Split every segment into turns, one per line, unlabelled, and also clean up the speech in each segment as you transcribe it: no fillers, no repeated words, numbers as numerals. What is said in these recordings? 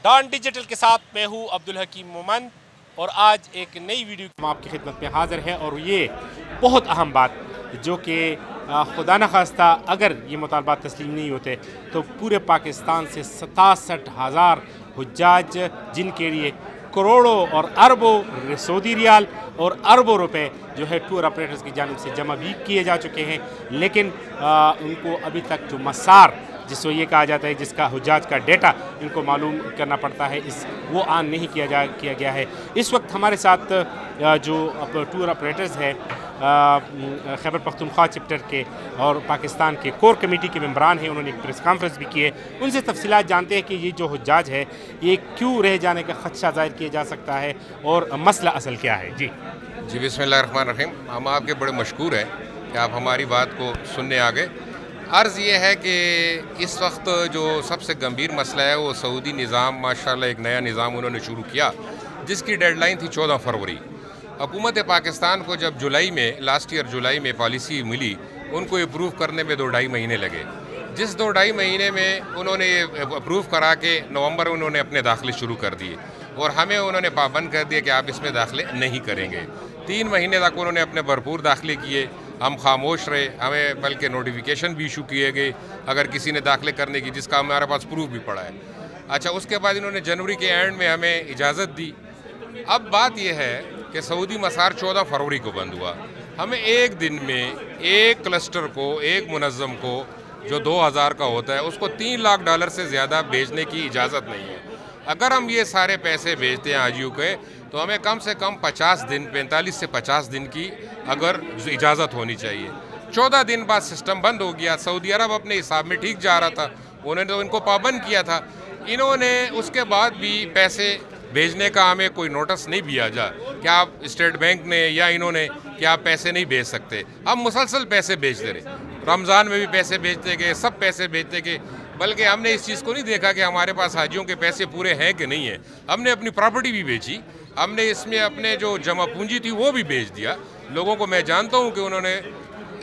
Don digital के साथ मैं हूँ अब्दुल हकीम मोमन और आज एक नई वीडियो हम आपकी खिदमत में हाज़िर है। और ये बहुत अहम बात जो कि खुदा न खास्ता अगर ये मुतालबात तस्लीम नहीं होते तो पूरे पाकिस्तान से 67,000 हुज्जाज जिनके लिए करोड़ों और अरबों सऊदी रियाल और अरबों रुपए जो है टूर ऑपरेटर्स की जानिब से जमा भी किए जा चुके हैं, लेकिन उनको अभी तक जो मसार जिसको ये कहा जाता है जिसका हुज्जाज का डेटा इनको मालूम करना पड़ता है वो आन नहीं किया गया है। इस वक्त हमारे साथ जो टूर ऑपरेटर्स हैं खैबर पख्तूनख्वा चैप्टर के और पाकिस्तान के कोर कमेटी के मेंबरान हैं, उन्होंने एक प्रेस कॉन्फ्रेंस भी की है। उनसे तफसीलात जानते हैं कि ये जो हुज्जाज है ये क्यों रह जाने का खदशा ज़ाहिर किया जा सकता है और मसला असल क्या है। जी
बिस्मिल्लाहिर्रहमानिर्रहीम। हम आपके बड़े मशकूर हैं कि आप हमारी बात को सुनने आ गए। अर्ज़ ये है कि इस वक्त जो सबसे गंभीर मसला है वो सऊदी निज़ाम माशाल्लाह एक नया निज़ाम उन्होंने शुरू किया जिसकी डेडलाइन थी 14 फरवरी। हुकूमत पाकिस्तान को जब लास्ट ईयर जुलाई में पॉलिसी मिली उनको अप्रूव करने में 2-2.5 महीने लगे। जिस 2-2.5 महीने में उन्होंने ये अप्रूव करा के नवंबर में उन्होंने अपने दाखिले शुरू कर दिए और हमें उन्होंने पाबंद कर दिया कि आप इसमें दाखिले नहीं करेंगे। 3 महीने तक उन्होंने अपने भरपूर दाखिले किए, हम खामोश रहे, हमें बल्कि नोटिफिकेशन भी इशू किए गए अगर किसी ने दाखिले करने की जिसका हमारे पास प्रूफ भी पड़ा है। अच्छा, उसके बाद इन्होंने जनवरी के एंड में हमें इजाज़त दी। अब बात यह है कि सऊदी मसार 14 फरवरी को बंद हुआ। हमें एक दिन में एक क्लस्टर को, एक मुनज़्ज़म को जो 2,000 का होता है उसको $3 लाख से ज़्यादा भेजने की इजाज़त नहीं है। अगर हम ये सारे पैसे भेजते हैं हाजियों के तो हमें कम से कम 50 दिन 45 से 50 दिन की अगर इजाज़त होनी चाहिए। 14 दिन बाद सिस्टम बंद हो गया। सऊदी अरब अपने हिसाब में ठीक जा रहा था, उन्होंने तो इनको पाबंद किया था। इन्होंने उसके बाद भी पैसे भेजने का हमें कोई नोटिस नहीं दिया जा कि आप स्टेट बैंक ने या इन्होंने कि आप पैसे नहीं भेज सकते। हम मुसलसल पैसे भेजते रहे, रमज़ान में भी पैसे भेजते गए, सब पैसे भेजते गए, बल्कि हमने इस चीज़ को नहीं देखा कि हमारे पास हाजियों के पैसे पूरे हैं कि नहीं है। हमने अपनी प्रॉपर्टी भी बेची, हमने इसमें अपने जो जमा पूंजी थी वो भी बेच दिया। लोगों को मैं जानता हूँ कि उन्होंने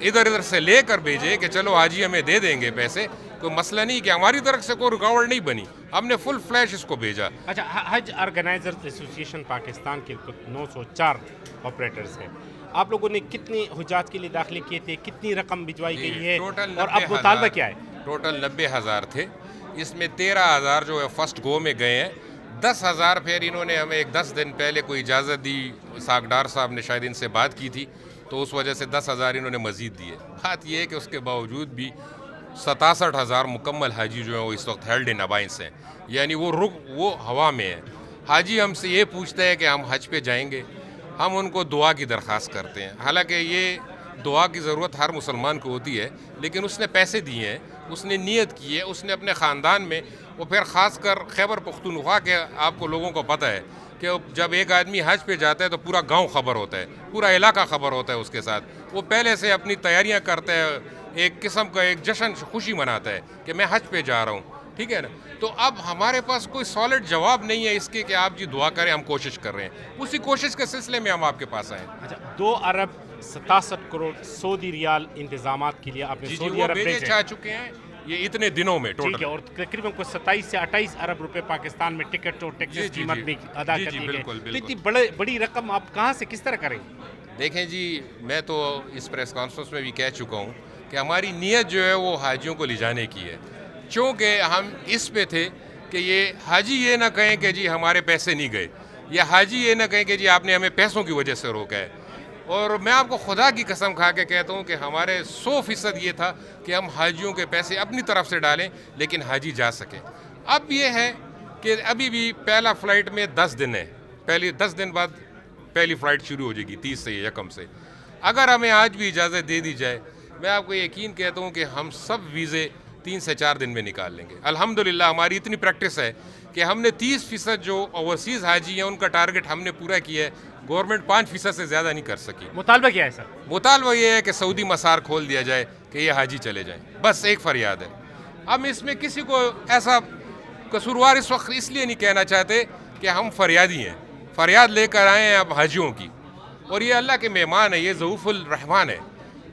इधर से लेकर भेजे कि चलो हाजी हमें दे देंगे पैसे, कोई मसला नहीं कि हमारी तरफ से कोई रुकावट नहीं बनी, हमने फुल फ्लैश इसको भेजा।
अच्छा, हज ऑर्गेनाइजर्स एसोसिएशन पाकिस्तान के 904 ऑपरेटर्स हैं, आप लोगों ने कितने हुज्जाज के लिए दाखिले किए थे, कितनी रकम भिजवाई गई है और अब मुतालबा क्या है?
टोटल 90,000 थे, इसमें 13,000 जो है फर्स्ट गो में गए हैं। 10,000 फिर इन्होंने हमें एक 10 दिन पहले कोई इजाज़त दी, सागडार साहब ने शायद इनसे बात की थी तो उस वजह से 10,000 इन्होंने मज़ीद दिए। बात यह है कि उसके बावजूद भी 67,000 मुकम्मल हाजी जो है वो इस वक्त हेल्ड इन अबाइंस हैं, यानी वो हवा में है। हाजी हमसे ये पूछता है कि हम हज पे जाएंगे, हम उनको दुआ की दरख्वास्त करते हैं। हालांकि ये दुआ की ज़रूरत हर मुसलमान को होती है, लेकिन उसने पैसे दिए हैं, उसने नीयत की है, उसने अपने ख़ानदान में, वो फिर ख़ास कर खैबर पख्तूनख्वा के आपको लोगों को पता है कि जब एक आदमी हज पे जाता है तो पूरा गांव खबर होता है, पूरा इलाका खबर होता है उसके साथ। वो पहले से अपनी तैयारियां करता है, एक किस्म का एक जश्न खुशी मनाता है कि मैं हज पे जा रहा हूँ, ठीक है ना। तो अब हमारे पास कोई सॉलिड जवाब नहीं है इसके कि आप जी दुआ करें, हम कोशिश कर रहे हैं। उसी कोशिश के सिलसिले में हम आपके पास आए।
अच्छा, 2 अरब 67 करोड़ सऊदी रियाल इंतजामात के लिए आपने सऊदी अरब
भेजे जा चुके हैं ये इतने दिनों में टोटल,
और तकरीबन को 27 से 28 अरब रुपए पाकिस्तान में टिकट और टैक्सेस की कीमत भी अदा कर दी गई। तो इतनी बड़ी रकम आप कहाँ से किस तरह करेंगे?
देखें जी, मैं तो इस प्रेस कॉन्फ्रेंस में भी कह चुका हूँ कि हमारी नीयत जो है वो हाजियों को ले जाने की है, चूँकि हम इस पे थे कि ये हाजी ये ना कहें कि जी हमारे पैसे नहीं गए, या हाजी ये ना कहें कि जी आपने हमें पैसों की वजह से रोका है। और मैं आपको खुदा की कसम खा के कहता हूँ कि हमारे 100% ये था कि हम हाजियों के पैसे अपनी तरफ से डालें लेकिन हाजी जा सकें। अब ये है कि अभी भी पहला फ़्लाइट में 10 दिन है, पहले 10 दिन बाद पहली फ़्लाइट शुरू हो जाएगी 30 से या कम से। अगर हमें आज भी इजाज़त दे दी जाए, मैं आपको यकीन कहता हूँ कि हम सब वीज़े 3 से 4 दिन में निकाल लेंगे। अल्हम्दुलिल्लाह हमारी इतनी प्रैक्टिस है कि हमने 30% जो ओवरसीज़ हाजी हैं उनका टारगेट हमने पूरा किया है। गवर्नमेंट 5% से ज़्यादा नहीं कर सकी।
मुतालबा क्या है सर?
मुतालबा ये है कि सऊदी मसार खोल दिया जाए कि ये हाजी चले जाएं, बस एक फरियाद है। हम इसमें किसी को ऐसा कसूरवार इस वक्त इसलिए नहीं कहना चाहते कि हम फरियादी हैं, फरियाद लेकर आए हैं अब हाजियों की, और ये अल्लाह के मेहमान है, ये ज़ऊफ़ुल रहमान है।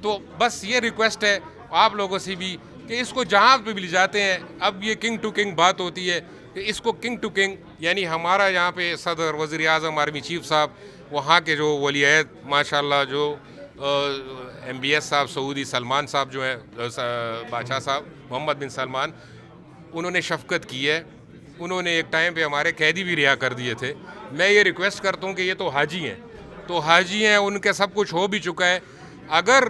तो बस ये रिक्वेस्ट है आप लोगों से भी कि इसको जहाँ पे भी ले जाते हैं, अब ये किंग टू किंग बात होती है کہ اس کو کنگ ٹو کنگ، یعنی ہمارا یہاں پہ صدر، وزیر اعظم، آرمی چیف صاحب، وہاں کے جو ولی عہد ماشاءاللہ، جو ایم بی ایس صاحب سعودی، سلمان صاحب جو ہیں، بادشاہ صاحب محمد بن سلمان، انہوں نے شفقت کی ہے. انہوں نے ایک ٹائم پہ ہمارے قیدی بھی رہا کر دیے تھے. میں یہ ریکویسٹ کرتا ہوں کہ یہ تو حاجی ہیں، ان کے سب کچھ ہو بھی چکا ہے. اگر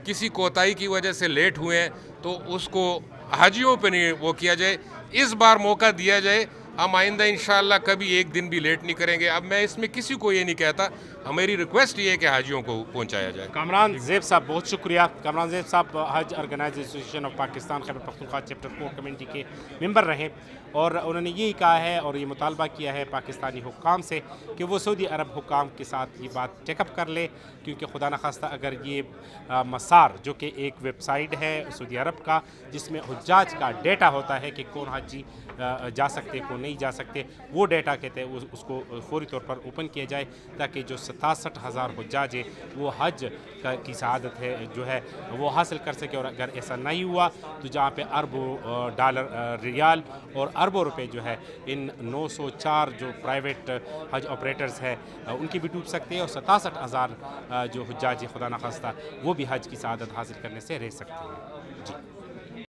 کسی کوتاہی کی وجہ سے لیٹ ہوئے ہیں تو اس کو حاجیوں پہ نہیں وہ کیا جائے، اس بار موقع دیا جائے. ہم آئندہ انشاءاللہ کبھی ایک دن بھی لیٹ نہیں کریں گے. اب میں اس میں کسی کو یہ نہیں کہتا، ہماری ریکویسٹ یہ ہے کہ حاجیوں کو پہنچایا جائے.
کامران زیب صاحب بہت شکریہ. کامران زیب صاحب حج organise association of Pakistan Khyber Pakhtunkhwa chapter core community کے ممبر رہے، اور انہوں نے یہی کہا ہے اور یہ مطالبہ کیا ہے پاکستانی حکام سے کہ وہ سعودی عرب حکام کے ساتھ یہ بات ٹیک اپ کر لے، کیونکہ خدا نخواستہ اگر یہ مسار جو کہ ایک ویب سائٹ ہے سعودی عرب کا جس میں حجاج کا ڈیٹا ہوتا ہے کہ کون حاجی جا سکتے کون نہیں جا سکتے، وہ ڈیٹا کہتے ہیں اس کو فوری طور پر اوپن کیا جائے تاکہ جو 67,000 حجاج ہیں وہ حج کی سعادت ہے جو ہے وہ حاصل کر سکے. اور اگر ایسا نہیں ہوا تو جہاں پہ اربوں ڈالر ریال اور اربوں روپے جو ہے ان 904 جو پرائیویٹ حج آپریٹرز ہیں ان کی بھی ڈوب سکتے ہیں، اور 67,000 جو حجاج خدا نخواستہ وہ بھی حج کی سعادت حاصل کرنے سے رہ سکتے ہیں. جی.